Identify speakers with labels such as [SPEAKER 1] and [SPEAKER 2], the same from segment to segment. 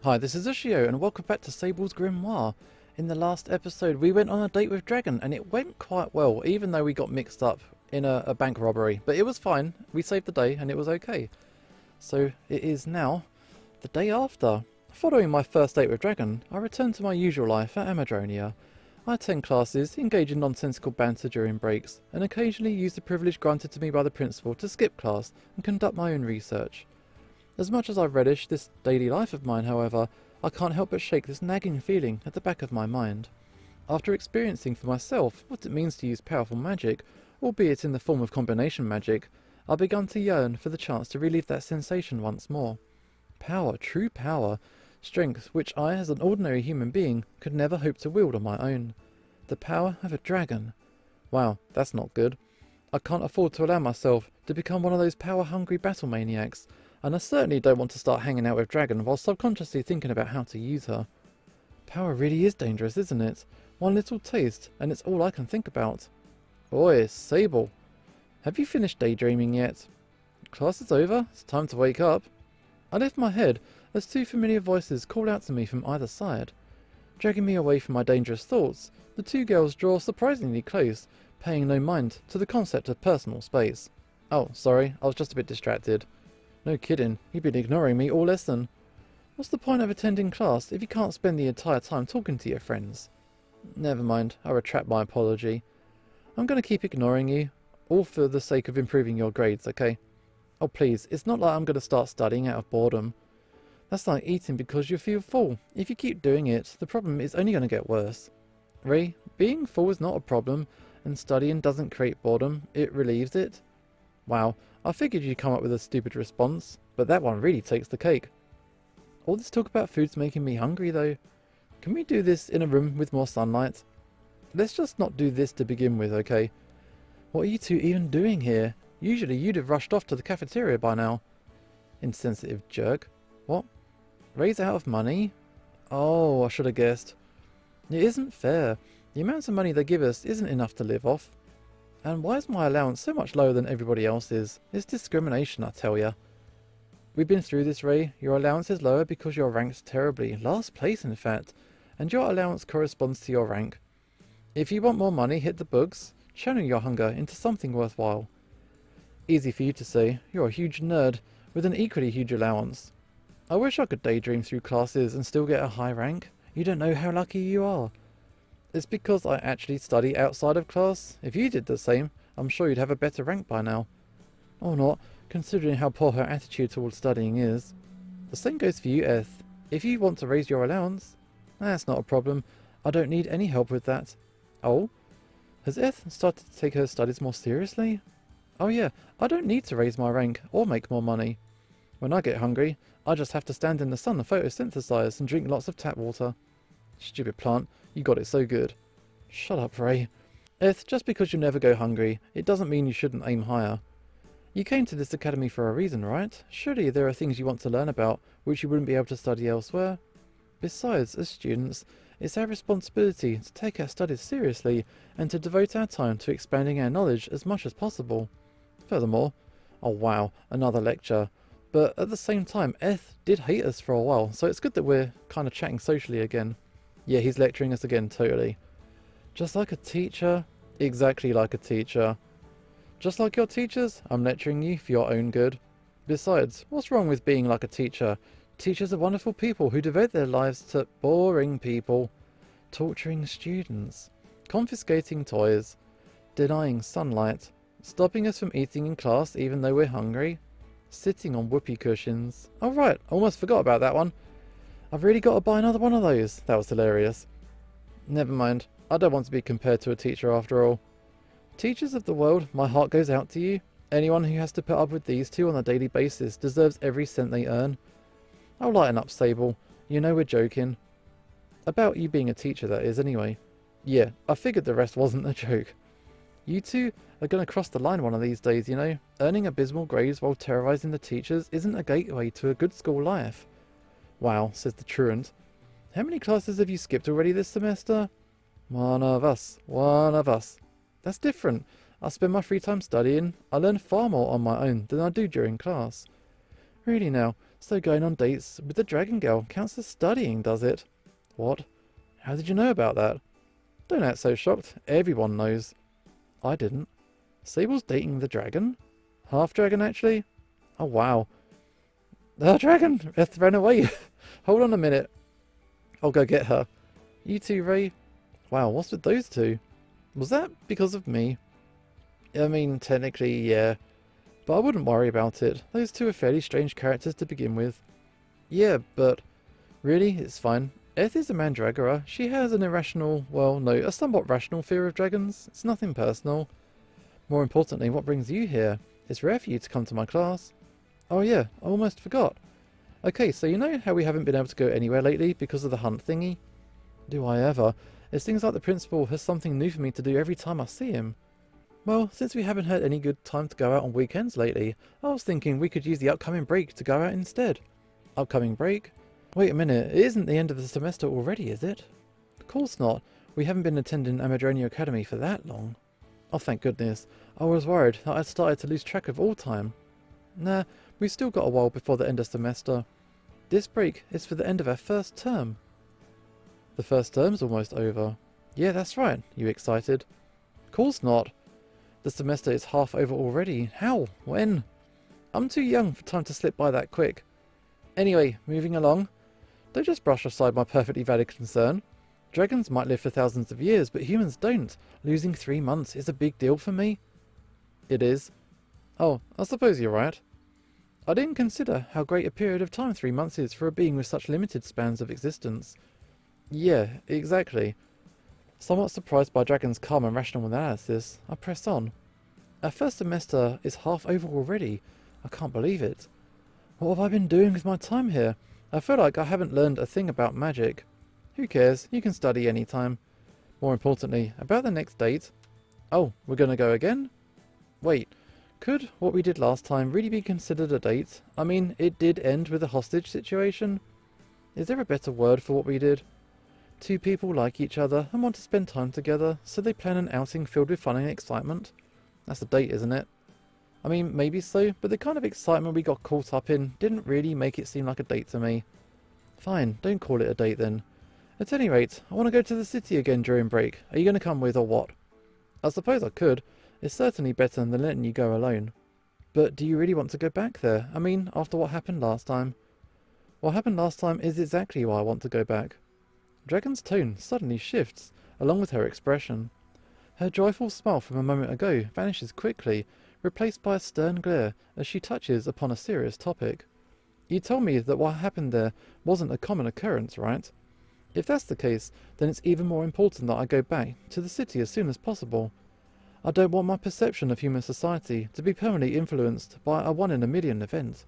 [SPEAKER 1] Hi, this is Ushio, and welcome back to Sable's Grimoire. In the last episode, we went on a date with Drakan, and it went quite well, even though we got mixed up in a bank robbery. But it was fine. We saved the day, and it was okay. So, it is now the day after. Following my first date with Drakan, I returned to my usual life at Amadronia. I attend classes, engage in nonsensical banter during breaks, and occasionally use the privilege granted to me by the principal to skip class and conduct my own research. As much as I relish this daily life of mine, however, I can't help but shake this nagging feeling at the back of my mind. After experiencing for myself what it means to use powerful magic, albeit in the form of combination magic, I've begun to yearn for the chance to relive that sensation once more. Power, true power, strength which I as an ordinary human being could never hope to wield on my own. The power of a dragon. Wow, that's not good. I can't afford to allow myself to become one of those power-hungry battle maniacs, and I certainly don't want to start hanging out with Drakan while subconsciously thinking about how to use her. Power really is dangerous, isn't it? One little taste, and it's all I can think about. Oi, Sable. Have you finished daydreaming yet? Class is over, it's time to wake up. I lift my head as two familiar voices call out to me from either side. Dragging me away from my dangerous thoughts, the two girls draw surprisingly close, paying no mind to the concept of personal space. Oh, sorry, I was just a bit distracted. No kidding, you've been ignoring me all lesson. What's the point of attending class if you can't spend the entire time talking to your friends? Never mind, I retract my apology. I'm going to keep ignoring you, all for the sake of improving your grades, okay? Oh please, it's not like I'm going to start studying out of boredom. That's like eating because you feel full. If you keep doing it, the problem is only going to get worse. Ray, being full is not a problem, and studying doesn't create boredom, it relieves it. Wow, I figured you'd come up with a stupid response, but that one really takes the cake. All this talk about food's making me hungry though. Can we do this in a room with more sunlight? Let's just not do this to begin with, okay? What are you two even doing here? Usually you'd have rushed off to the cafeteria by now. Insensitive jerk. What? Ray's out of money? Oh, I should have guessed. It isn't fair. The amount of money they give us isn't enough to live off. And why is my allowance so much lower than everybody else's? It's discrimination, I tell ya. We've been through this, Ray. Your allowance is lower because you're ranked terribly. Last place, in fact. And your allowance corresponds to your rank. If you want more money, hit the books. Channel your hunger into something worthwhile. Easy for you to say. You're a huge nerd with an equally huge allowance. I wish I could daydream through classes and still get a high rank. You don't know how lucky you are. It's because I actually study outside of class. If you did the same, I'm sure you'd have a better rank by now. Or not, considering how poor her attitude towards studying is. The same goes for you, Eth. If you want to raise your allowance, that's not a problem. I don't need any help with that. Oh? Has Eth started to take her studies more seriously? Oh yeah, I don't need to raise my rank or make more money. When I get hungry, I just have to stand in the sun and photosynthesize and drink lots of tap water. Stupid plant, you got it so good. Shut up, Ray. Eth, just because you never go hungry, it doesn't mean you shouldn't aim higher. You came to this academy for a reason, right? Surely there are things you want to learn about which you wouldn't be able to study elsewhere. Besides, as students, it's our responsibility to take our studies seriously and to devote our time to expanding our knowledge as much as possible. Furthermore, oh wow, another lecture. But at the same time, Eth did hate us for a while, so it's good that we're kind of chatting socially again. Yeah, he's lecturing us again, totally. Just like a teacher? Exactly like a teacher. Just like your teachers, I'm lecturing you for your own good. Besides, what's wrong with being like a teacher? Teachers are wonderful people who devote their lives to boring people, torturing students, confiscating toys, denying sunlight, stopping us from eating in class even though we're hungry, sitting on whoopee cushions. Oh right, I almost forgot about that one. I've really got to buy another one of those. That was hilarious. Never mind, I don't want to be compared to a teacher after all. Teachers of the world, my heart goes out to you. Anyone who has to put up with these two on a daily basis deserves every cent they earn. I'll lighten up, Sable. You know we're joking. About you being a teacher, that is, anyway. Yeah, I figured the rest wasn't a joke. You two are going to cross the line one of these days, you know. Earning abysmal grades while terrorizing the teachers isn't a gateway to a good school life. Wow, says the truant. How many classes have you skipped already this semester? One of us. One of us. That's different. I spend my free time studying. I learn far more on my own than I do during class. Really now, So going on dates with the dragon girl counts as studying, does it? What? How did you know about that? Don't act so shocked. Everyone knows. I didn't. Sable's dating the dragon? Half dragon, actually? Oh, wow. The dragon! Beth ran away. Hold on a minute. I'll go get her. You two, Ray? Wow, what's with those two? Was that because of me? I mean, technically, yeah. But I wouldn't worry about it. Those two are fairly strange characters to begin with. Yeah, but... Really, it's fine. Eth is a mandragora. She has an irrational, well, no, a somewhat rational fear of dragons. It's nothing personal. More importantly, what brings you here? It's rare for you to come to my class. Oh yeah, I almost forgot. Okay, so you know how we haven't been able to go anywhere lately because of the hunt thingy? Do I ever? It seems like the principal has something new for me to do every time I see him. Well, since we haven't had any good time to go out on weekends lately, I was thinking we could use the upcoming break to go out instead. Upcoming break? Wait a minute, it isn't the end of the semester already, is it? Of course not. We haven't been attending Amadronia Academy for that long. Oh, thank goodness. I was worried that I'd started to lose track of all time. Nah, we've still got a while before the end of semester. This break is for the end of our first term. The first term's almost over. Yeah, that's right. You excited? Of course not. The semester is half over already. How? When? I'm too young for time to slip by that quick. Anyway, moving along. Don't just brush aside my perfectly valid concern. Dragons might live for thousands of years, but humans don't. Losing 3 months is a big deal for me. It is. Oh, I suppose you're right. I didn't consider how great a period of time 3 months is for a being with such limited spans of existence. Yeah, exactly. Somewhat surprised by Dragon's calm and rational analysis, I press on. Our first semester is half over already. I can't believe it. What have I been doing with my time here? I feel like I haven't learned a thing about magic. Who cares? You can study anytime. More importantly, about the next date. Oh, we're gonna go again? Wait, could what we did last time really be considered a date? I mean, it did end with a hostage situation. Is there a better word for what we did? Two people like each other and want to spend time together, so they plan an outing filled with fun and excitement. That's a date, isn't it? I mean, maybe so, but the kind of excitement we got caught up in didn't really make it seem like a date to me. Fine, don't call it a date then. At any rate, I want to go to the city again during break. Are you going to come with or what? I suppose I could. It's certainly better than letting you go alone. But do you really want to go back there? I mean, after what happened last time? What happened last time is exactly why I want to go back. Dragon's tone suddenly shifts, along with her expression. Her joyful smile from a moment ago vanishes quickly, replaced by a stern glare as she touches upon a serious topic. You told me that what happened there wasn't a common occurrence, right? If that's the case, then it's even more important that I go back to the city as soon as possible. I don't want my perception of human society to be permanently influenced by a one-in-a-million event.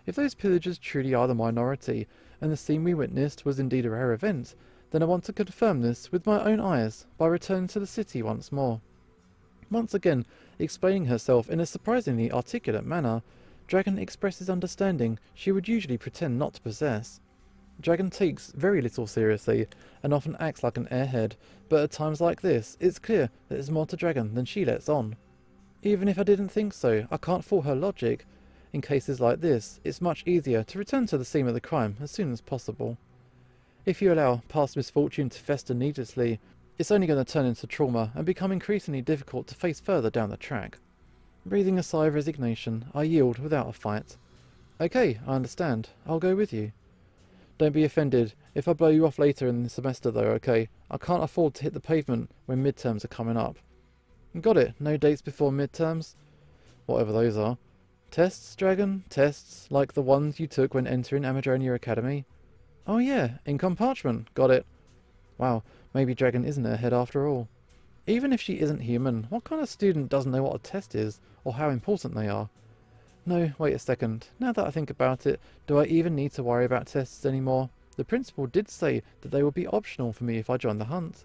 [SPEAKER 1] If those pillagers truly are the minority, and the scene we witnessed was indeed a rare event, then I want to confirm this with my own eyes by returning to the city once more. Once again, explaining herself in a surprisingly articulate manner, Dragon expresses understanding she would usually pretend not to possess. Dragon takes very little seriously, and often acts like an airhead, but at times like this, it's clear that there's more to Dragon than she lets on. Even if I didn't think so, I can't fool her logic. In cases like this, it's much easier to return to the scene of the crime as soon as possible. If you allow past misfortune to fester needlessly, it's only going to turn into trauma and become increasingly difficult to face further down the track. Breathing a sigh of resignation, I yield without a fight. Okay, I understand. I'll go with you. Don't be offended if I blow you off later in the semester though, okay? I can't afford to hit the pavement when midterms are coming up. Got it, no dates before midterms? Whatever those are. Tests, Dragon? Tests, like the ones you took when entering Amadronia Academy? Oh yeah, income parchment, got it. Wow, maybe Dragon isn't ahead after all. Even if she isn't human, what kind of student doesn't know what a test is, or how important they are? No, wait a second. Now that I think about it, do I even need to worry about tests anymore? The principal did say that they would be optional for me if I joined the hunt.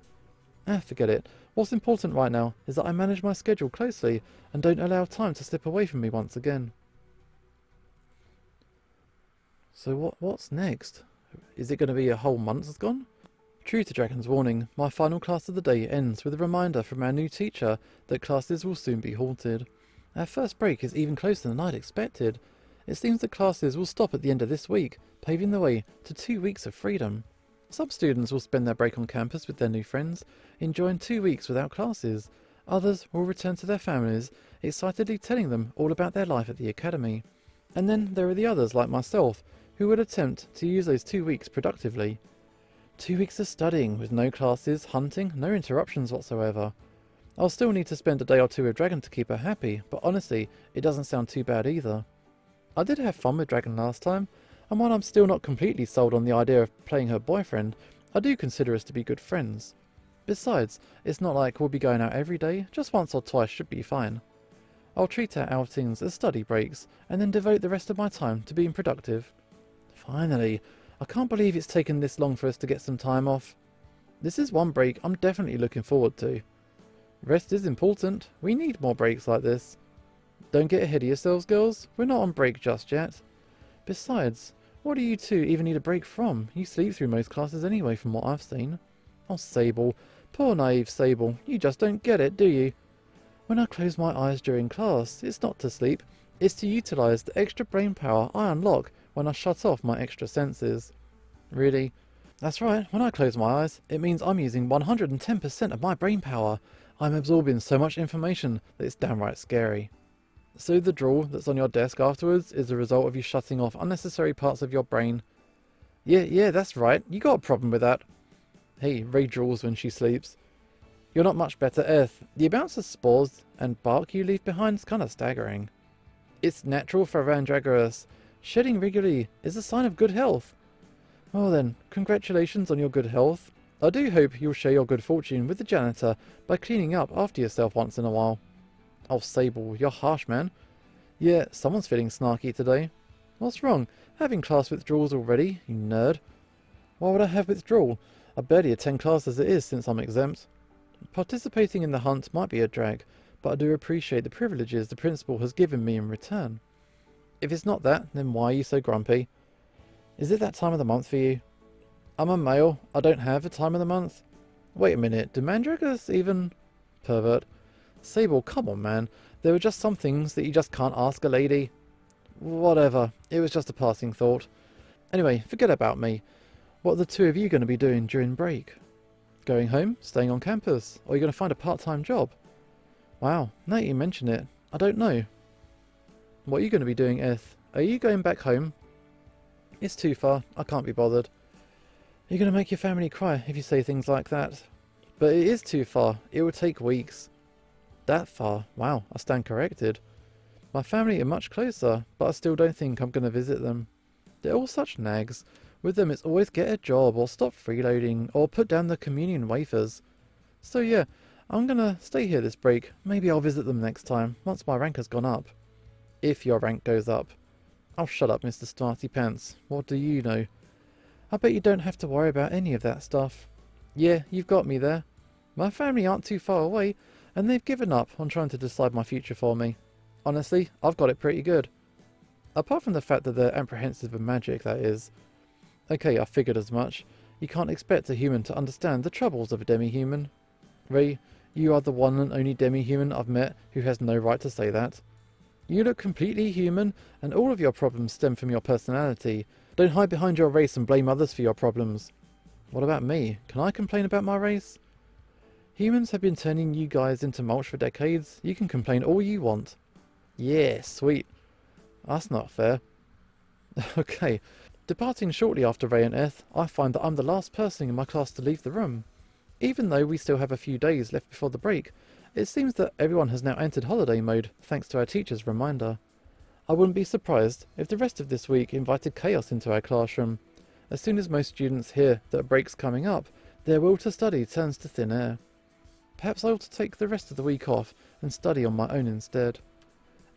[SPEAKER 1] Forget it. What's important right now is that I manage my schedule closely and don't allow time to slip away from me once again. So what's next? Is it going to be a whole month that's gone? True to Dragon's warning, my final class of the day ends with a reminder from our new teacher that classes will soon be halted. Our first break is even closer than I'd expected. It seems that classes will stop at the end of this week, paving the way to 2 weeks of freedom. Some students will spend their break on campus with their new friends, enjoying 2 weeks without classes. Others will return to their families, excitedly telling them all about their life at the academy. And then there are the others like myself, who would attempt to use those 2 weeks productively. 2 weeks of studying with no classes, hunting, no interruptions whatsoever. I'll still need to spend a day or two with Drakan to keep her happy, but honestly, it doesn't sound too bad either. I did have fun with Drakan last time, and while I'm still not completely sold on the idea of playing her boyfriend, I do consider us to be good friends. Besides, it's not like we'll be going out every day, just once or twice should be fine. I'll treat our outings as study breaks, and then devote the rest of my time to being productive. Finally, I can't believe it's taken this long for us to get some time off. This is one break I'm definitely looking forward to. Rest is important, we need more breaks like this. Don't get ahead of yourselves, girls, we're not on break just yet. Besides, what do you two even need a break from? You sleep through most classes anyway from what I've seen. Oh Sable, poor naive Sable, you just don't get it, do you? When I close my eyes during class, it's not to sleep, it's to utilise the extra brain power I unlock when I shut off my extra senses. Really? That's right, when I close my eyes, it means I'm using 110% of my brain power. I'm absorbing so much information that it's downright scary. So the drawer that's on your desk afterwards is the result of you shutting off unnecessary parts of your brain. Yeah, that's right, you got a problem with that. Hey, Ray draws when she sleeps. You're not much better, Earth. The amounts of spores and bark you leave behind is kind of staggering. It's natural for Randragoras. Shedding regularly is a sign of good health. Well then, congratulations on your good health. I do hope you'll share your good fortune with the janitor by cleaning up after yourself once in a while. Oh Sable, you're harsh, man. Yeah, someone's feeling snarky today. What's wrong? Having class withdrawals already, you nerd. Why would I have withdrawal? I barely attend class as it is since I'm exempt. Participating in the hunt might be a drag, but I do appreciate the privileges the principal has given me in return. If it's not that, then why are you so grumpy? Is it that time of the month for you? I'm a male, I don't have a time of the month. Wait a minute, do mandragoras even... Pervert. Sable, come on man, there are just some things that you just can't ask a lady. Whatever, it was just a passing thought. Anyway, forget about me. What are the two of you going to be doing during break? Going home, staying on campus, or are you going to find a part-time job? Wow, now that you mention it, I don't know. What are you going to be doing, Eth? Are you going back home? It's too far, I can't be bothered. You're going to make your family cry if you say things like that. But it is too far, it would take weeks. That far? Wow, I stand corrected. My family are much closer, but I still don't think I'm going to visit them. They're all such nags. With them it's always get a job, or stop freeloading, or put down the communion wafers. So yeah, I'm going to stay here this break. Maybe I'll visit them next time, once my rank has gone up. If your rank goes up. Oh, shut up, Mr. Smarty Pants. What do you know? I bet you don't have to worry about any of that stuff. Yeah, you've got me there. My family aren't too far away, and they've given up on trying to decide my future for me. Honestly, I've got it pretty good. Apart from the fact that they're apprehensive of magic, that is. Okay, I figured as much. You can't expect a human to understand the troubles of a demi-human. Ray, you are the one and only demi-human I've met who has no right to say that. You look completely human, and all of your problems stem from your personality. Don't hide behind your race and blame others for your problems. What about me? Can I complain about my race? Humans have been turning you guys into mulch for decades. You can complain all you want. Yeah, sweet. That's not fair. Okay. Departing shortly after Ray and Eth, I find that I'm the last person in my class to leave the room. Even though we still have a few days left before the break, it seems that everyone has now entered holiday mode, thanks to our teacher's reminder. I wouldn't be surprised if the rest of this week invited chaos into our classroom. As soon as most students hear that a break's coming up, their will to study turns to thin air. Perhaps I ought to take the rest of the week off and study on my own instead.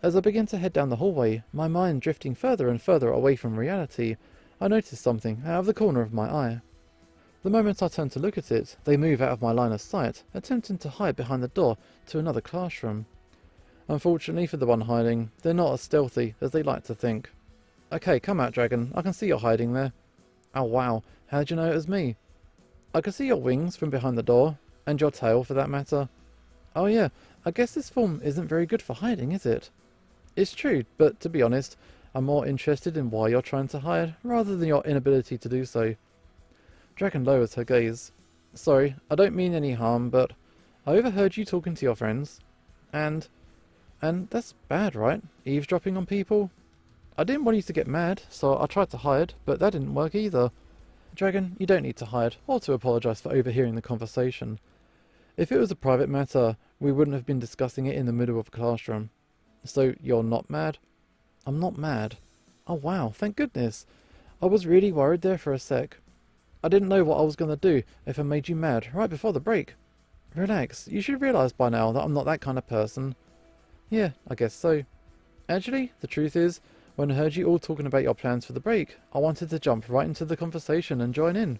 [SPEAKER 1] As I begin to head down the hallway, my mind drifting further and further away from reality, I notice something out of the corner of my eye. The moment I turn to look at it, they move out of my line of sight, attempting to hide behind the door to another classroom. Unfortunately for the one hiding, they're not as stealthy as they like to think. Okay, come out, Dragon. I can see you're hiding there. Oh wow, how'd you know it was me? I can see your wings from behind the door, and your tail for that matter. Oh yeah, I guess this form isn't very good for hiding, is it? It's true, but to be honest, I'm more interested in why you're trying to hide, rather than your inability to do so. Drakan lowers her gaze. Sorry, I don't mean any harm, but I overheard you talking to your friends. And that's bad, right? Eavesdropping on people? I didn't want you to get mad, so I tried to hide, but that didn't work either. Drakan, you don't need to hide, or to apologise for overhearing the conversation. If it was a private matter, we wouldn't have been discussing it in the middle of a classroom. So, you're not mad? I'm not mad. Oh wow, thank goodness. I was really worried there for a sec. I didn't know what I was going to do if I made you mad right before the break. Relax, you should realise by now that I'm not that kind of person. Yeah, I guess so. Actually, the truth is, when I heard you all talking about your plans for the break, I wanted to jump right into the conversation and join in.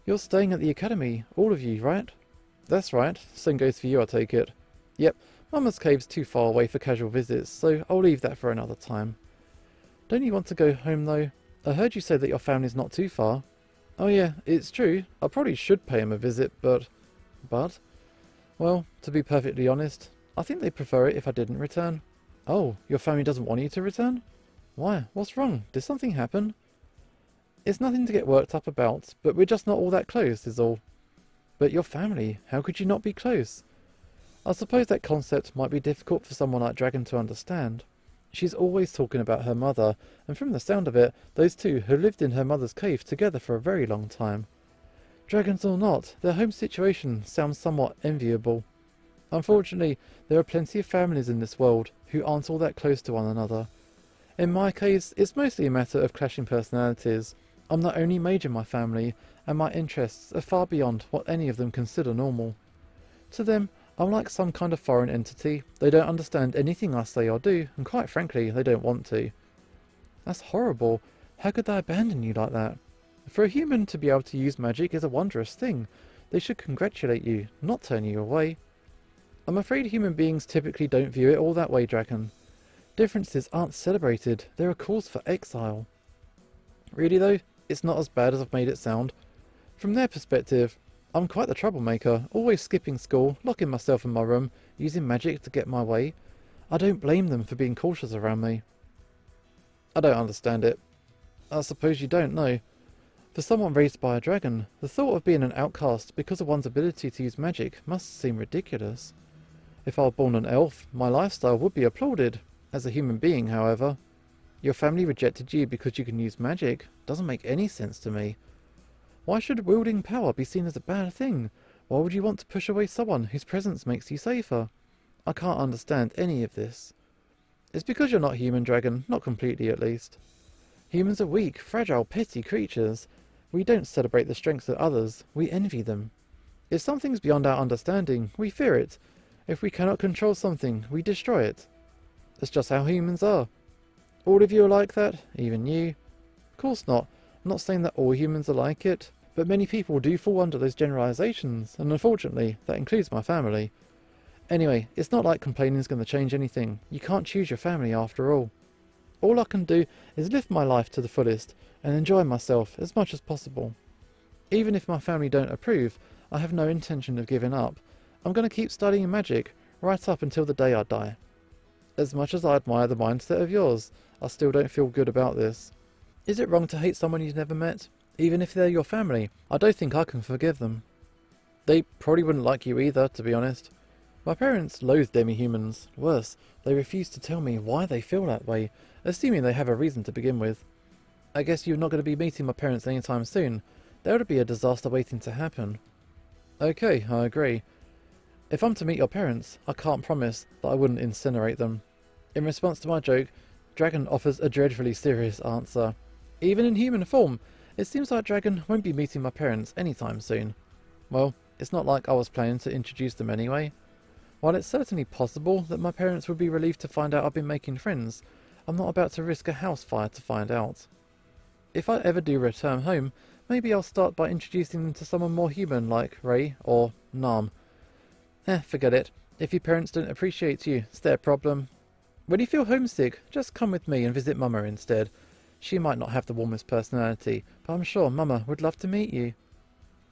[SPEAKER 1] You're staying at the academy, all of you, right? That's right, same goes for you, I take it. Yep, Mama's cave's too far away for casual visits, so I'll leave that for another time. Don't you want to go home though? I heard you say that your family's not too far. Oh yeah, it's true, I probably should pay him a visit, but... Well, to be perfectly honest, I think they'd prefer it if I didn't return. Oh, your family doesn't want you to return? Why? What's wrong? Did something happen? It's nothing to get worked up about, but we're just not all that close, is all. But your family, how could you not be close? I suppose that concept might be difficult for someone like Drakan to understand. She's always talking about her mother, and from the sound of it, those two have lived in her mother's cave together for a very long time. Dragons or not, their home situation sounds somewhat enviable. Unfortunately, there are plenty of families in this world who aren't all that close to one another. In my case, it's mostly a matter of clashing personalities. I'm the only mage in my family, and my interests are far beyond what any of them consider normal. To them, I'm like some kind of foreign entity. They don't understand anything I say or do, and quite frankly, they don't want to. That's horrible. How could they abandon you like that? For a human to be able to use magic is a wondrous thing. They should congratulate you, not turn you away. I'm afraid human beings typically don't view it all that way, Drakan. Differences aren't celebrated, they're a cause for exile. Really though, it's not as bad as I've made it sound. From their perspective, I'm quite the troublemaker, always skipping school, locking myself in my room, using magic to get my way. I don't blame them for being cautious around me. I don't understand it. I suppose you don't know. For someone raised by a dragon, the thought of being an outcast because of one's ability to use magic must seem ridiculous. If I were born an elf, my lifestyle would be applauded. As a human being, however, your family rejected you because you can use magic doesn't make any sense to me. Why should wielding power be seen as a bad thing? Why would you want to push away someone whose presence makes you safer? I can't understand any of this. It's because you're not human, Dragon, not completely at least. Humans are weak, fragile, petty creatures. We don't celebrate the strengths of others, we envy them. If something's beyond our understanding, we fear it. If we cannot control something, we destroy it. That's just how humans are. All of you are like that, even you. Of course not. I'm not saying that all humans are like it, but many people do fall under those generalizations, and unfortunately, that includes my family. Anyway, it's not like complaining is going to change anything. You can't choose your family after all. All I can do is live my life to the fullest and enjoy myself as much as possible. Even if my family don't approve, I have no intention of giving up. I'm going to keep studying magic right up until the day I die. As much as I admire the mindset of yours, I still don't feel good about this. Is it wrong to hate someone you've never met? Even if they're your family, I don't think I can forgive them. They probably wouldn't like you either, to be honest. My parents loathe demi-humans. Worse, they refuse to tell me why they feel that way, assuming they have a reason to begin with. I guess you're not going to be meeting my parents anytime soon. There would be a disaster waiting to happen. Okay, I agree. If I'm to meet your parents, I can't promise that I wouldn't incinerate them. In response to my joke, Drakan offers a dreadfully serious answer. Even in human form, it seems like Drakan won't be meeting my parents anytime soon. Well, it's not like I was planning to introduce them anyway. While it's certainly possible that my parents would be relieved to find out I've been making friends, I'm not about to risk a house fire to find out. If I ever do return home, maybe I'll start by introducing them to someone more human like Ray or Nam. Forget it. If your parents don't appreciate you, it's their problem. When you feel homesick, just come with me and visit Mama instead. She might not have the warmest personality, but I'm sure Mama would love to meet you.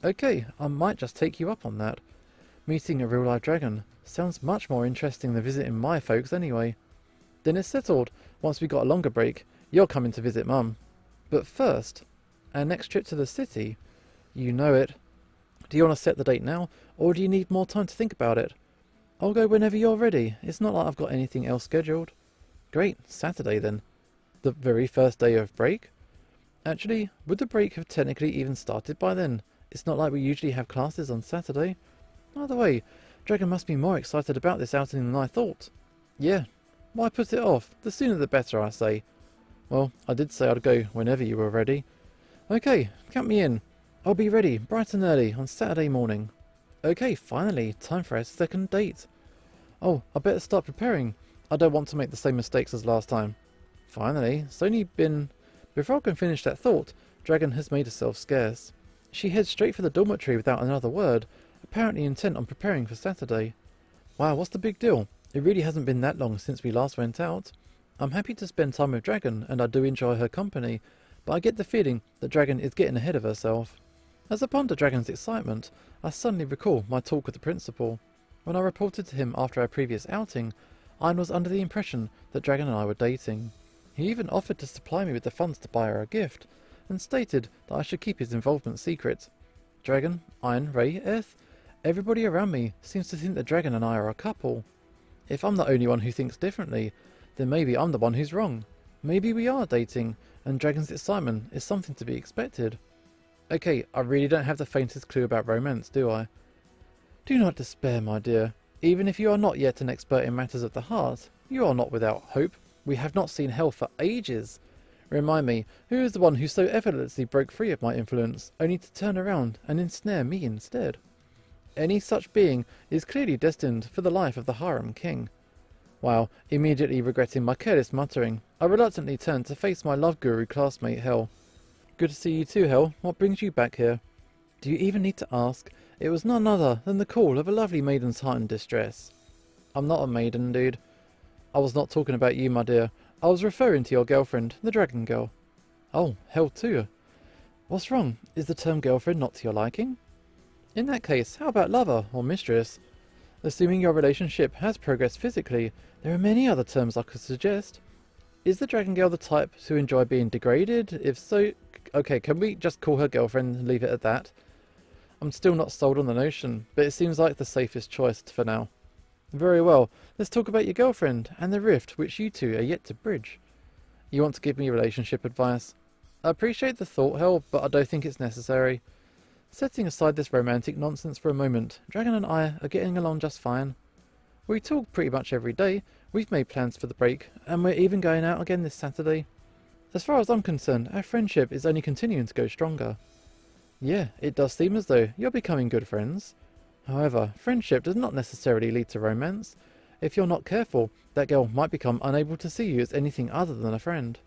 [SPEAKER 1] Okay, I might just take you up on that. Meeting a real-life dragon sounds much more interesting than visiting my folks anyway. Then it's settled. Once we got a longer break, you're coming to visit Mum. But first, our next trip to the city. You know it. Do you want to set the date now, or do you need more time to think about it? I'll go whenever you're ready. It's not like I've got anything else scheduled. Great, Saturday then. The very first day of break? Actually, would the break have technically even started by then? It's not like we usually have classes on Saturday. Either way, Dragon must be more excited about this outing than I thought. Yeah, why put it off? The sooner the better, I say. Well, I did say I'd go whenever you were ready. Okay, count me in. I'll be ready, bright and early, on Saturday morning. Okay, finally, time for our second date. Oh, I better start preparing. I don't want to make the same mistakes as last time. Finally, it's only been... Before I can finish that thought, Dragon has made herself scarce. She heads straight for the dormitory without another word, apparently intent on preparing for Saturday. Wow, what's the big deal? It really hasn't been that long since we last went out. I'm happy to spend time with Dragon, and I do enjoy her company, but I get the feeling that Dragon is getting ahead of herself. As I ponder Dragon's excitement, I suddenly recall my talk with the principal. When I reported to him after our previous outing, Ian was under the impression that Dragon and I were dating. He even offered to supply me with the funds to buy her a gift, and stated that I should keep his involvement secret. Dragon, Ian, Ray, Eth, everybody around me seems to think that Dragon and I are a couple. If I'm the only one who thinks differently, then maybe I'm the one who's wrong. Maybe we are dating, and Dragon's excitement is something to be expected. Okay, I really don't have the faintest clue about romance, do I? Do not despair, my dear. Even if you are not yet an expert in matters of the heart, you are not without hope. We have not seen hell for ages. Remind me, who is the one who so effortlessly broke free of my influence, only to turn around and ensnare me instead? Any such being is clearly destined for the life of the harem king. While immediately regretting my careless muttering, I reluctantly turned to face my love guru classmate Hel. Good to see you too, Hel. What brings you back here? Do you even need to ask? It was none other than the call of a lovely maiden's heart in distress. I'm not a maiden, dude. I was not talking about you, my dear. I was referring to your girlfriend, the dragon girl. Oh, Hel too. What's wrong? Is the term girlfriend not to your liking? In that case, how about lover or mistress? Assuming your relationship has progressed physically, there are many other terms I could suggest. Is the dragon girl the type to enjoy being degraded? If so, okay, can we just call her girlfriend and leave it at that? I'm still not sold on the notion, but it seems like the safest choice for now. Very well, let's talk about your girlfriend and the rift which you two are yet to bridge. You want to give me relationship advice? I appreciate the thought, Hel, but I don't think it's necessary. Setting aside this romantic nonsense for a moment, Dragon and I are getting along just fine. We talk pretty much every day, we've made plans for the break, and we're even going out again this Saturday. As far as I'm concerned, our friendship is only continuing to go stronger. Yeah, it does seem as though you're becoming good friends. However, friendship does not necessarily lead to romance. If you're not careful, that girl might become unable to see you as anything other than a friend.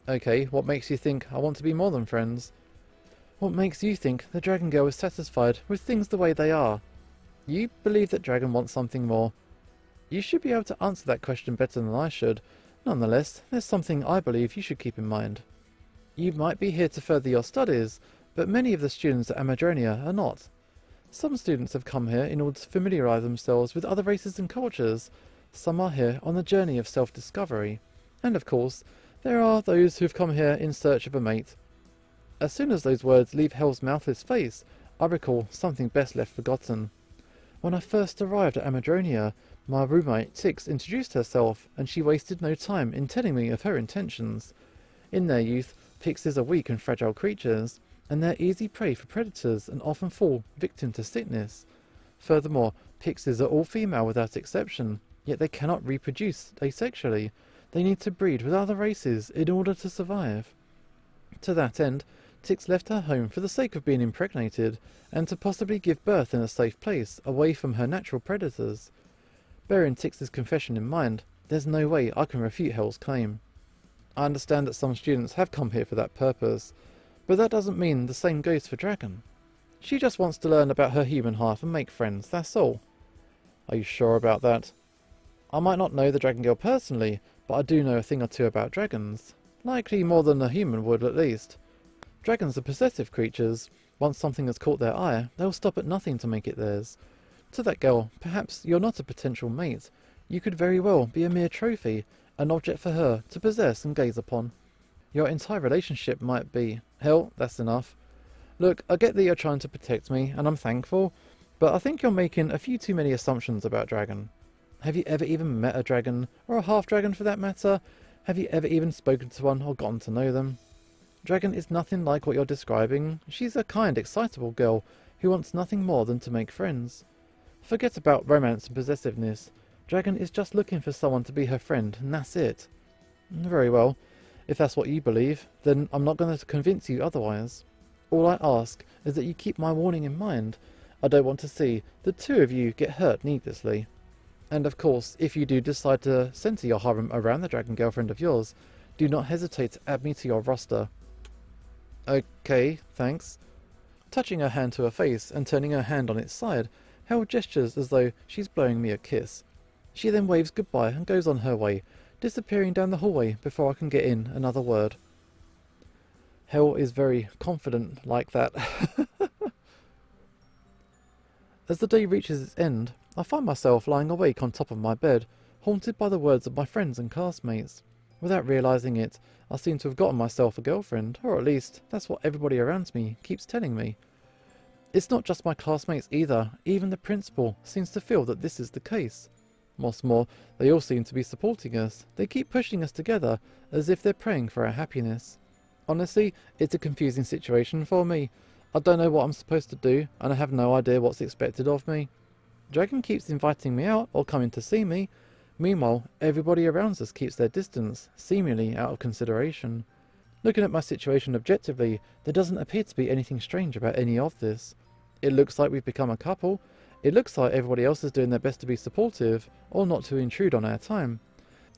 [SPEAKER 1] Okay, what makes you think I want to be more than friends? What makes you think the dragon girl is satisfied with things the way they are? You believe that Dragon wants something more. You should be able to answer that question better than I should. Nonetheless, there's something I believe you should keep in mind. You might be here to further your studies, but many of the students at Amadronia are not. Some students have come here in order to familiarise themselves with other races and cultures. Some are here on the journey of self-discovery. And of course, there are those who've come here in search of a mate. As soon as those words leave Hel's mouthless face, I recall something best left forgotten. When I first arrived at Amadronia, my roommate Tix introduced herself, and she wasted no time in telling me of her intentions. In their youth, pixies are weak and fragile creatures, and they're easy prey for predators and often fall victim to sickness. Furthermore, pixies are all female without exception, yet they cannot reproduce asexually. They need to breed with other races in order to survive. To that end, Tix left her home for the sake of being impregnated, and to possibly give birth in a safe place, away from her natural predators. Bearing Tix's confession in mind, there's no way I can refute Hel's claim. I understand that some students have come here for that purpose, but that doesn't mean the same goes for Dragon. She just wants to learn about her human half and make friends, that's all. Are you sure about that? I might not know the dragon girl personally, but I do know a thing or two about dragons. Likely more than a human would, at least. Dragons are possessive creatures. Once something has caught their eye, they'll stop at nothing to make it theirs. To that girl, perhaps you're not a potential mate. You could very well be a mere trophy, An object for her to possess and gaze upon. Your entire relationship might be. Hell, that's enough. Look, I get that you're trying to protect me, and I'm thankful, but I think you're making a few too many assumptions about Dragon. Have you ever even met a dragon, or a half-dragon for that matter? Have you ever even spoken to one or gotten to know them? Dragon is nothing like what you're describing. She's a kind, excitable girl who wants nothing more than to make friends. Forget about romance and possessiveness. Dragon is just looking for someone to be her friend, and that's it. Very well. If that's what you believe, then I'm not going to convince you otherwise. All I ask is that you keep my warning in mind. I don't want to see the two of you get hurt needlessly. And of course, if you do decide to centre your harem around the dragon girlfriend of yours, do not hesitate to add me to your roster. Okay, thanks. Touching her hand to her face and turning her hand on its side, Hel gestures as though she's blowing me a kiss. She then waves goodbye and goes on her way, disappearing down the hallway before I can get in another word. Hel is very confident like that. As the day reaches its end, I find myself lying awake on top of my bed, haunted by the words of my friends and classmates. Without realising it, I seem to have gotten myself a girlfriend, or at least that's what everybody around me keeps telling me. It's not just my classmates either, even the principal seems to feel that this is the case. What's more, they all seem to be supporting us. They keep pushing us together, as if they're praying for our happiness. Honestly, it's a confusing situation for me. I don't know what I'm supposed to do, and I have no idea what's expected of me. Dragon keeps inviting me out or coming to see me. Meanwhile, everybody around us keeps their distance, seemingly out of consideration. Looking at my situation objectively, there doesn't appear to be anything strange about any of this. It looks like we've become a couple. It looks like everybody else is doing their best to be supportive, or not to intrude on our time.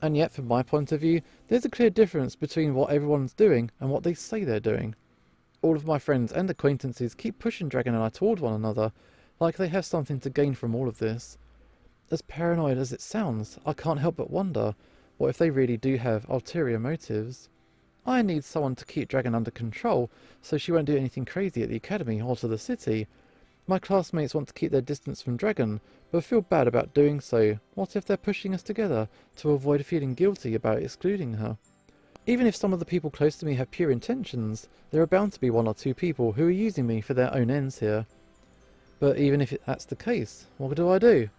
[SPEAKER 1] And yet, from my point of view, there's a clear difference between what everyone's doing and what they say they're doing. All of my friends and acquaintances keep pushing Dragon and I toward one another, like they have something to gain from all of this. As paranoid as it sounds, I can't help but wonder, what if they really do have ulterior motives? I need someone to keep Dragon under control, so she won't do anything crazy at the academy or to the city. My classmates want to keep their distance from Dragon, but feel bad about doing so. What if they're pushing us together to avoid feeling guilty about excluding her? Even if some of the people close to me have pure intentions, there are bound to be one or two people who are using me for their own ends here. But even if that's the case, what do?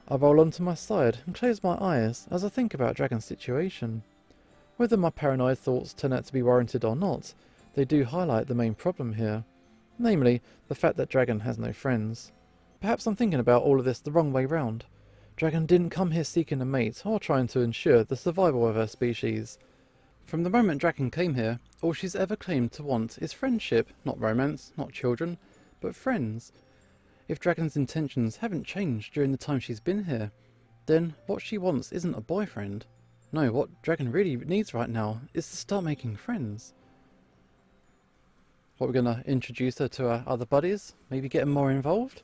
[SPEAKER 1] I roll onto my side and close my eyes as I think about Dragon's situation. Whether my paranoid thoughts turn out to be warranted or not, they do highlight the main problem here. Namely, the fact that Dragon has no friends. Perhaps I'm thinking about all of this the wrong way round. Dragon didn't come here seeking a mate or trying to ensure the survival of her species. From the moment Dragon came here, all she's ever claimed to want is friendship, not romance, not children, but friends. If Dragon's intentions haven't changed during the time she's been here, then what she wants isn't a boyfriend. No, what Dragon really needs right now is to start making friends. What, we're going to introduce her to our other buddies? Maybe get them more involved?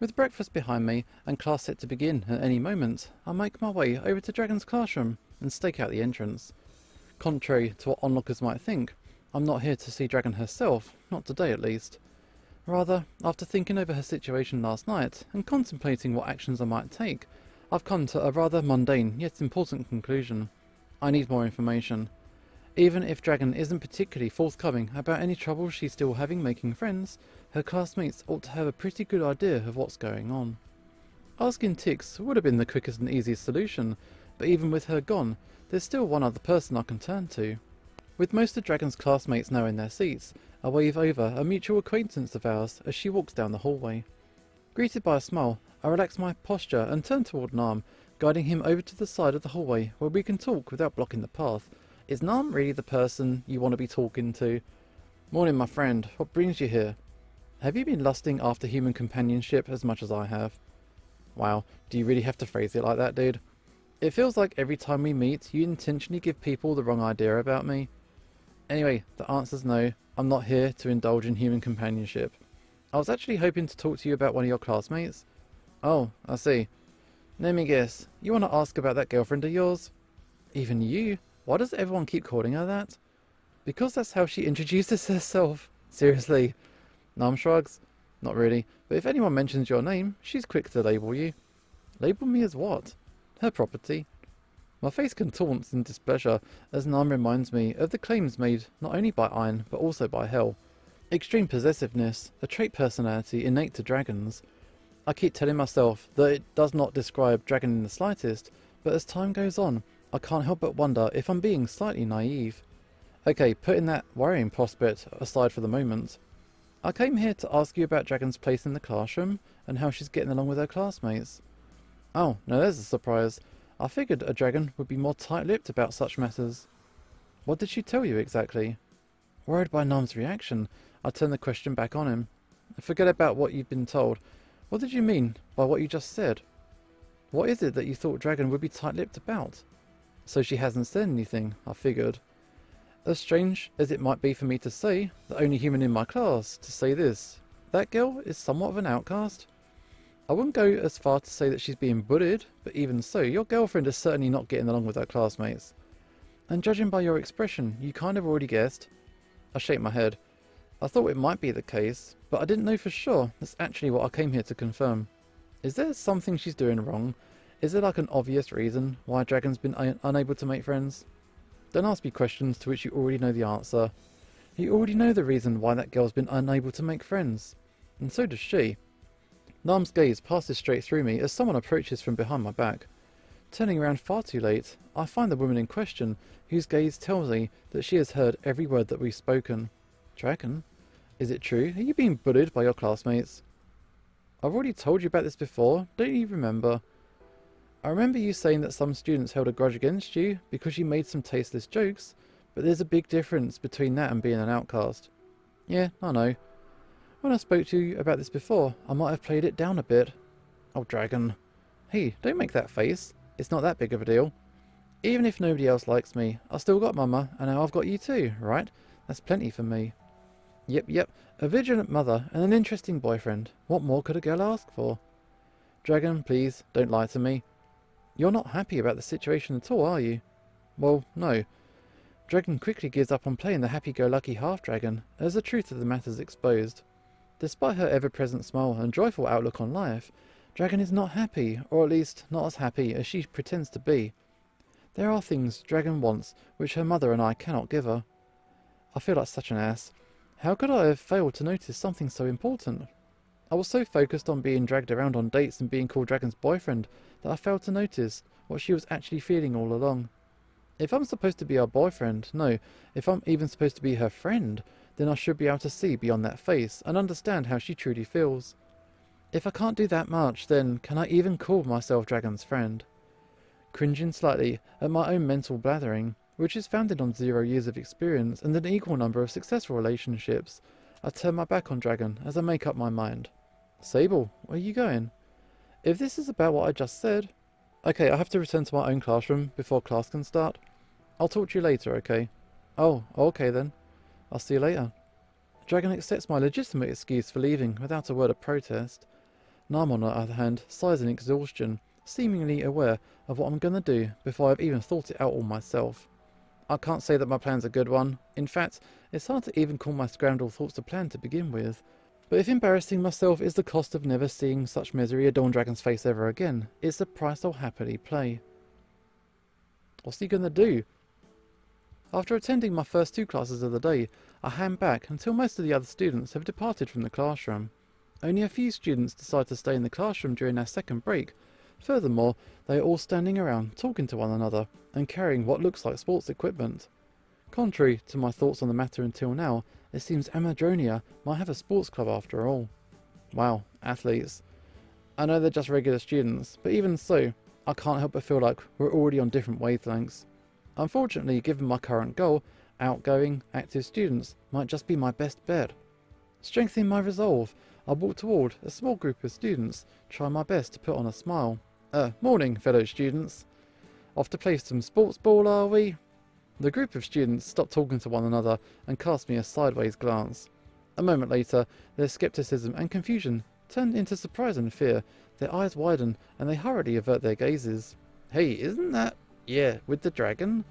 [SPEAKER 1] With breakfast behind me and class set to begin at any moment, I make my way over to Dragon's classroom and stake out the entrance. Contrary to what onlookers might think, I'm not here to see Dragon herself, not today at least. Rather, after thinking over her situation last night and contemplating what actions I might take, I've come to a rather mundane yet important conclusion. I need more information. Even if Dragon isn't particularly forthcoming about any trouble she's still having making friends, her classmates ought to have a pretty good idea of what's going on. Asking Tix would have been the quickest and easiest solution, but even with her gone, there's still one other person I can turn to. With most of Dragon's classmates now in their seats, I wave over a mutual acquaintance of ours as she walks down the hallway. Greeted by a smile, I relax my posture and turn toward Nam, guiding him over to the side of the hallway where we can talk without blocking the path. Is Nam really the person you want to be talking to? Morning, my friend. What brings you here? Have you been lusting after human companionship as much as I have? Wow, do you really have to phrase it like that, dude? It feels like every time we meet, you intentionally give people the wrong idea about me. Anyway, the answer's no. I'm not here to indulge in human companionship. I was actually hoping to talk to you about one of your classmates. Oh, I see. Let me guess. You want to ask about that girlfriend of yours? Even you? Why does everyone keep calling her that? Because that's how she introduces herself. Seriously. Nam shrugs. Not really, but if anyone mentions your name, she's quick to label you. Label me as what? Her property. My face contorts in displeasure as Nam reminds me of the claims made not only by Iron but also by Hell. Extreme possessiveness, a trait personality innate to dragons. I keep telling myself that it does not describe Dragon in the slightest, but as time goes on, I can't help but wonder if I'm being slightly naive. Okay, putting that worrying prospect aside for the moment. I came here to ask you about Dragon's place in the classroom and how she's getting along with her classmates. Oh, now there's a surprise. I figured a dragon would be more tight-lipped about such matters. What did she tell you exactly? Worried by Nam's reaction, I turned the question back on him. Forget about what you've been told. What did you mean by what you just said? What is it that you thought Dragon would be tight-lipped about? So she hasn't said anything, I figured. As strange as it might be for me to say, the only human in my class to say this, that girl is somewhat of an outcast. I wouldn't go as far to say that she's being bullied, but even so, your girlfriend is certainly not getting along with her classmates. And judging by your expression, you kind of already guessed. I shake my head. I thought it might be the case, but I didn't know for sure. That's actually what I came here to confirm. Is there something she's doing wrong? Is there like an obvious reason why Dragon's been unable to make friends? Don't ask me questions to which you already know the answer. You already know the reason why that girl's been unable to make friends. And so does she. Nam's gaze passes straight through me as someone approaches from behind my back. Turning around far too late, I find the woman in question, whose gaze tells me that she has heard every word that we've spoken. Dragon? Is it true? Are you being bullied by your classmates? I've already told you about this before, don't you remember? I remember you saying that some students held a grudge against you because you made some tasteless jokes, but there's a big difference between that and being an outcast. Yeah, I know. When I spoke to you about this before, I might have played it down a bit. Oh, Dragon. Hey, don't make that face. It's not that big of a deal. Even if nobody else likes me, I've still got Mama, and now I've got you too, right? That's plenty for me. Yep. A vigilant mother and an interesting boyfriend. What more could a girl ask for? Dragon, please, don't lie to me. You're not happy about the situation at all, are you? Well, no. Dragon quickly gives up on playing the happy-go-lucky half-dragon, as the truth of the matter is exposed. Despite her ever-present smile and joyful outlook on life, Dragon is not happy, or at least not as happy as she pretends to be. There are things Dragon wants which her mother and I cannot give her. I feel like such an ass. How could I have failed to notice something so important? I was so focused on being dragged around on dates and being called Dragon's boyfriend that I failed to notice what she was actually feeling all along. If I'm supposed to be her boyfriend, no, if I'm even supposed to be her friend, then I should be able to see beyond that face and understand how she truly feels. If I can't do that much, then can I even call myself Dragon's friend? Cringing slightly at my own mental blathering, which is founded on 0 years of experience and an equal number of successful relationships, I turn my back on Dragon as I make up my mind. Sable, where are you going? If this is about what I just said... Okay, I have to return to my own classroom before class can start. I'll talk to you later, okay? Oh, okay then. I'll see you later. Dragon accepts my legitimate excuse for leaving without a word of protest. Nam, on the other hand, sighs in exhaustion, seemingly aware of what I'm going to do before I've even thought it out all myself. I can't say that my plan's a good one. In fact, it's hard to even call my scrambled thoughts a plan to begin with. But if embarrassing myself is the cost of never seeing such misery adorn Dragon's face ever again, it's the price I'll happily pay. What's he gonna do? After attending my first 2 classes of the day, I hang back until most of the other students have departed from the classroom. Only a few students decide to stay in the classroom during our second break. Furthermore, they are all standing around talking to one another and carrying what looks like sports equipment. Contrary to my thoughts on the matter until now, it seems Amadronia might have a sports club after all. Wow, athletes. I know they're just regular students, but even so, I can't help but feel like we're already on different wavelengths. Unfortunately, given my current goal, outgoing, active students might just be my best bet. Strengthening my resolve, I walk toward a small group of students, trying my best to put on a smile. Morning, fellow students. Off to play some sports ball, are we? The group of students stop talking to one another and cast me a sideways glance. A moment later, their skepticism and confusion turn into surprise and fear. Their eyes widen and they hurriedly avert their gazes. Hey, isn't that... yeah, with the dragon?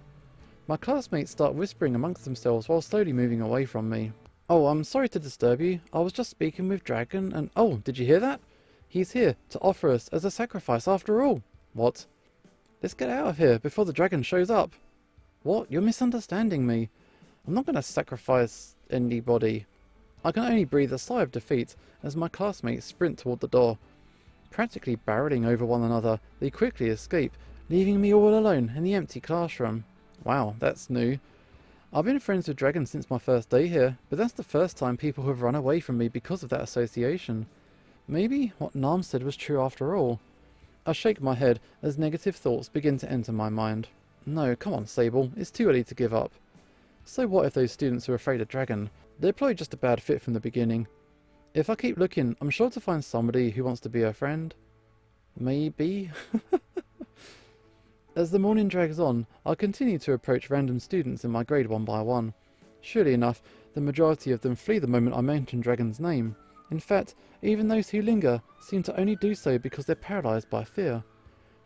[SPEAKER 1] My classmates start whispering amongst themselves while slowly moving away from me. Oh, I'm sorry to disturb you. I was just speaking with Dragon and... oh, did you hear that? He's here to offer us as a sacrifice after all. What? Let's get out of here before the dragon shows up. What? You're misunderstanding me. I'm not going to sacrifice anybody. I can only breathe a sigh of defeat as my classmates sprint toward the door. Practically barreling over one another, they quickly escape, leaving me all alone in the empty classroom. Wow, that's new. I've been friends with dragons since my first day here, but that's the first time people have run away from me because of that association. Maybe what Nam said was true after all. I shake my head as negative thoughts begin to enter my mind. No, come on, Sable, it's too early to give up. So what if those students are afraid of Dragon? They're probably just a bad fit from the beginning. If I keep looking, I'm sure to find somebody who wants to be a friend. Maybe? As the morning drags on, I continue to approach random students in my grade one by one. Surely enough, the majority of them flee the moment I mention Dragon's name. In fact, even those who linger seem to only do so because they're paralysed by fear.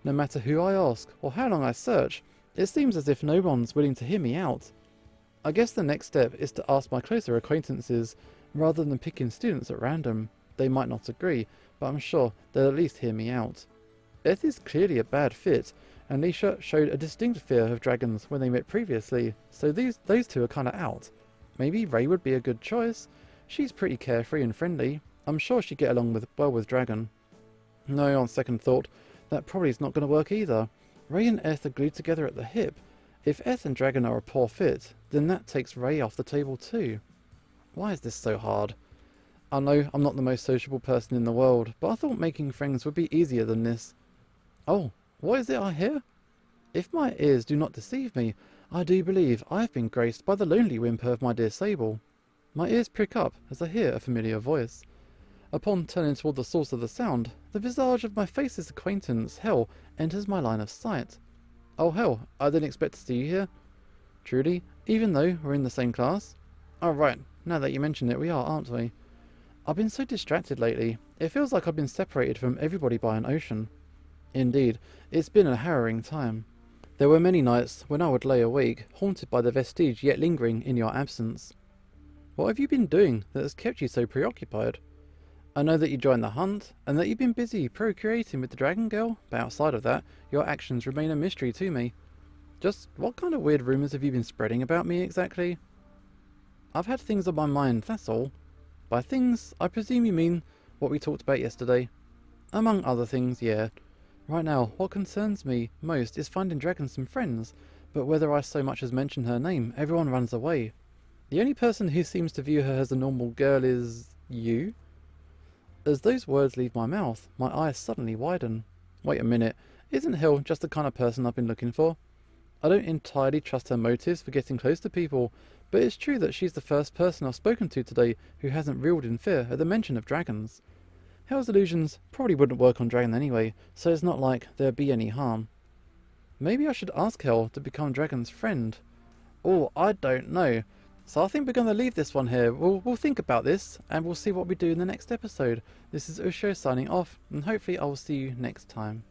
[SPEAKER 1] No matter who I ask, or how long I search, it seems as if no one's willing to hear me out. I guess the next step is to ask my closer acquaintances, rather than picking students at random. They might not agree, but I'm sure they'll at least hear me out. Eth is clearly a bad fit, and Nisha showed a distinct fear of dragons when they met previously, so those two are kinda out. Maybe Ray would be a good choice. She's pretty carefree and friendly. I'm sure she'd get along well with Dragon. No, on second thought, that probably is not going to work either. Ray and Eth are glued together at the hip. If Eth and Dragon are a poor fit, then that takes Ray off the table too. Why is this so hard? I know I'm not the most sociable person in the world, but I thought making friends would be easier than this. Oh, what is it I hear? If my ears do not deceive me, I do believe I have been graced by the lonely whimper of my dear Sable. My ears prick up as I hear a familiar voice. Upon turning toward the source of the sound, the visage of my faceless acquaintance, Hel, enters my line of sight. Oh Hel, I didn't expect to see you here. Truly, even though we're in the same class? Oh right, now that you mention it, we are, aren't we? I've been so distracted lately, it feels like I've been separated from everybody by an ocean. Indeed, it's been a harrowing time. There were many nights when I would lay awake, haunted by the vestige yet lingering in your absence. What have you been doing that has kept you so preoccupied? I know that you joined the hunt, and that you've been busy procreating with the dragon girl, but outside of that, your actions remain a mystery to me. Just what kind of weird rumours have you been spreading about me exactly? I've had things on my mind, that's all. By things, I presume you mean what we talked about yesterday. Among other things, yeah. Right now, what concerns me most is finding Dragon some friends, but whether I so much as mention her name, everyone runs away. The only person who seems to view her as a normal girl is you? As those words leave my mouth, my eyes suddenly widen. Wait a minute, isn't Hel just the kind of person I've been looking for? I don't entirely trust her motives for getting close to people, but it's true that she's the first person I've spoken to today who hasn't reeled in fear at the mention of dragons. Hel's illusions probably wouldn't work on Dragon anyway, so it's not like there'd be any harm. Maybe I should ask Hel to become Dragon's friend. Oh, I don't know. So I think we're going to leave this one here. We'll think about this, and we'll see what we do in the next episode. This is Usho signing off, and hopefully I will see you next time.